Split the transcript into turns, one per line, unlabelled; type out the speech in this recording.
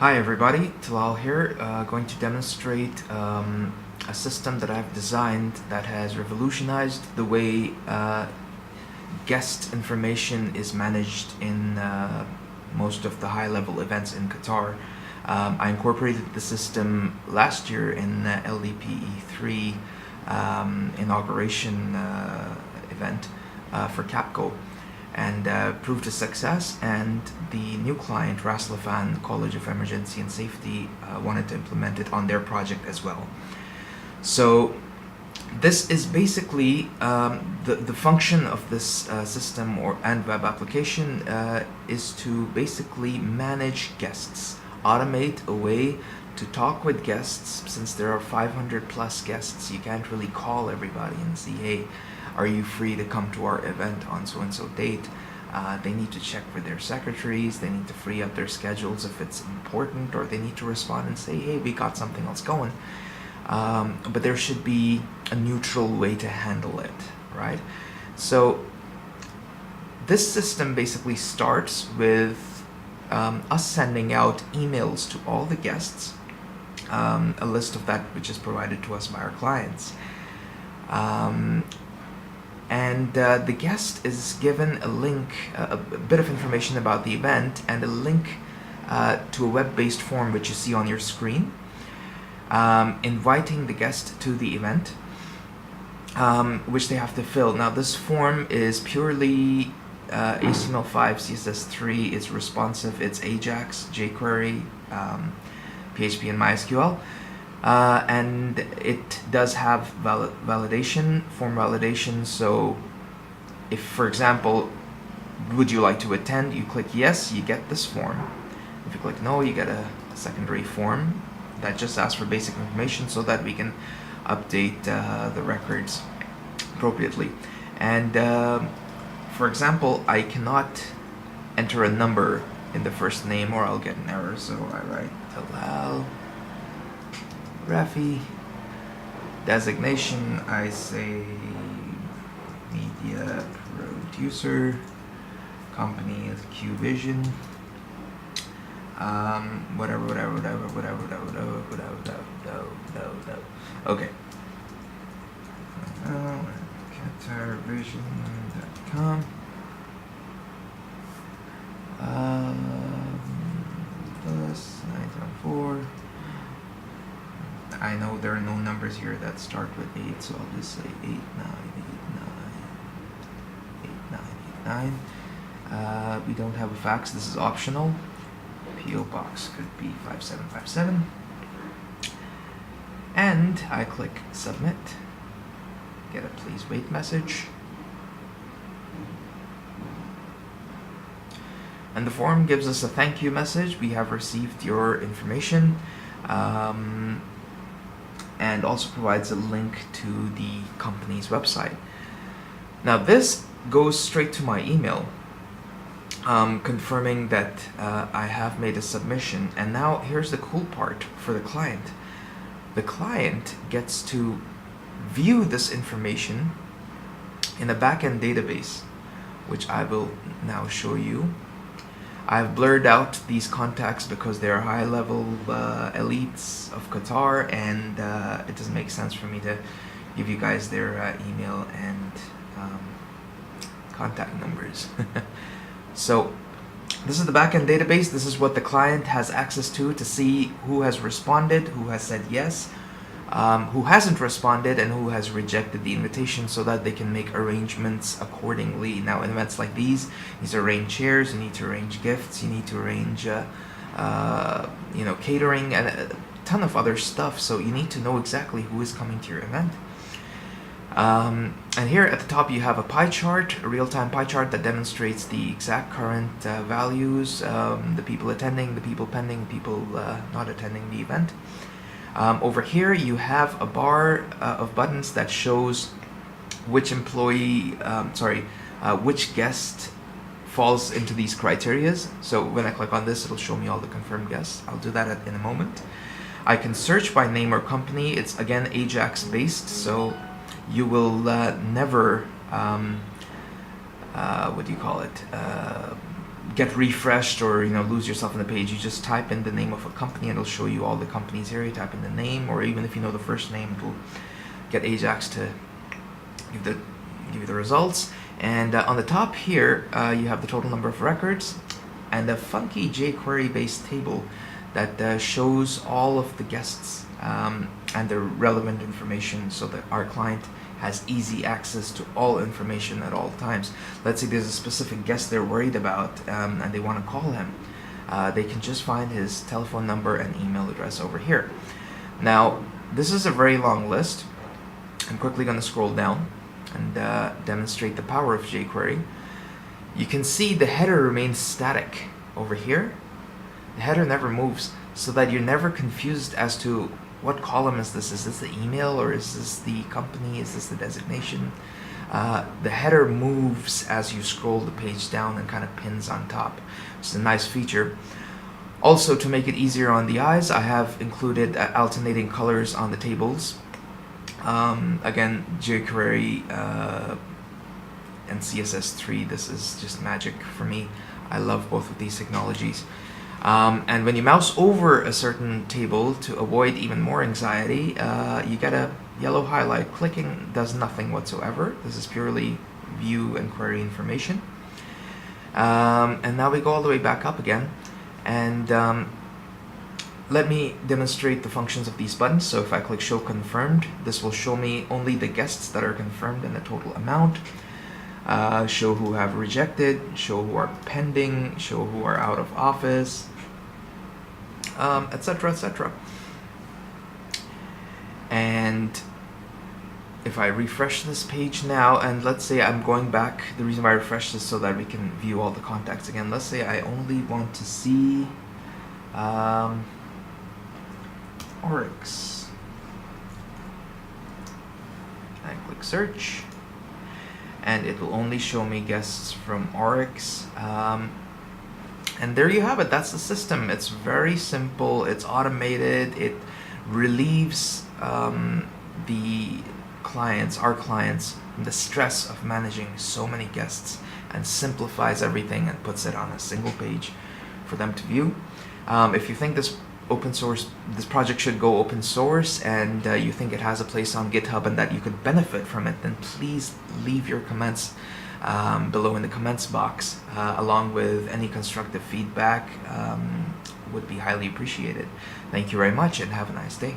Hi everybody, Talal here, going to demonstrate a system that I've designed that has revolutionized the way guest information is managed in most of the high-level events in Qatar. I incorporated the system last year in the LDPE3 inauguration event for Capco, and proved a success, and the new client, Raslafan College of Emergency and Safety, wanted to implement it on their project as well. So this is basically the function of this system and web application is to basically manage guests, automate a way to talk with guests. Since there are 500 plus guests, you can't really call everybody and say, hey, are you free to come to our event on so-and-so date? They need to check with their secretaries, they need to free up their schedules if it's important, or they need to respond and say, hey, we got something else going. But there should be a neutral way to handle it, right? So this system basically starts with us sending out emails to all the guests, a list of that which is provided to us by our clients. And the guest is given a link, a bit of information about the event, and a link to a web-based form which you see on your screen, inviting the guest to the event, which they have to fill. Now this form is purely HTML5, CSS3, it's responsive, it's Ajax, JQuery, PHP and MySQL. And it does have validation, form validation. So if, for example, would you like to attend, you click yes, you get this form. If you click no, you get a secondary form that just asks for basic information so that we can update the records appropriately. And for example, I cannot enter a number in the first name or I'll get an error, so I write Talal Rafi. Designation, I say media producer. Company is QVision. Whatever. Okay. QatarVision.com. Plus 974. I know there are no numbers here that start with 8, so I'll just say 8989. We don't have a fax, this is optional. PO box could be 5757. And I click submit. Get a please wait message. And the form gives us a thank you message. We have received your information. And also provides a link to the company's website. Now this goes straight to my email, confirming that I have made a submission. And now here's the cool part for the client. The client gets to view this information in a backend database, which I will now show you. I've blurred out these contacts because they're high-level elites of Qatar, and it doesn't make sense for me to give you guys their email and contact numbers. So this is the backend database. This is what the client has access to see who has responded, who has said yes, who hasn't responded, and who has rejected the invitation, so that they can make arrangements accordingly. Now in events like these, you need to arrange chairs, you need to arrange gifts, you need to arrange catering, and a ton of other stuff. So you need to know exactly who is coming to your event. And here at the top you have a pie chart, a real-time pie chart that demonstrates the exact current values, the people attending, the people pending, the people not attending the event. Over here you have a bar of buttons that shows which which guest falls into these criterias. So when I click on this, it'll show me all the confirmed guests. I'll do that in a moment. I can search by name or company. It's again Ajax based, so you will never get refreshed or lose yourself in the page, you just type in the name of a company and it'll show you all the companies here. You type in the name, or even if you know the first name, it'll get Ajax to give you the results. And on the top here, you have the total number of records and a funky jQuery based table that shows all of the guests and the relevant information, so that our client has easy access to all information at all times. Let's say there's a specific guest they're worried about and they want to call him. They can just find his telephone number and email address over here. Now, this is a very long list. I'm quickly going to scroll down and demonstrate the power of jQuery. You can see the header remains static over here. The header never moves, so that you're never confused as to what column is this? Is this the email, or is this the company? Is this the designation? The header moves as you scroll the page down and kind of pins on top. It's a nice feature. Also, to make it easier on the eyes, I have included alternating colors on the tables. Again, jQuery and CSS3, this is just magic for me. I love both of these technologies. And when you mouse over a certain table to avoid even more anxiety, you get a yellow highlight. Clicking does nothing whatsoever. This is purely view and query information. And now we go all the way back up again. And let me demonstrate the functions of these buttons. So if I click show confirmed, this will show me only the guests that are confirmed and the total amount. Show who have rejected, show who are pending, show who are out of office, etc., etc. And if I refresh this page now, and let's say I'm going back, the reason why I refresh this is so that we can view all the contacts again. Let's say I only want to see Oryx. I click search, and it will only show me guests from Oryx. And there you have it. That's the system. It's very simple. It's automated. It relieves our clients, from the stress of managing so many guests, and simplifies everything and puts it on a single page for them to view. If you think this project should go open source, and you think it has a place on GitHub and that you could benefit from it, then please leave your comments below in the comments box, along with any constructive feedback. Would be highly appreciated. Thank you very much, and have a nice day.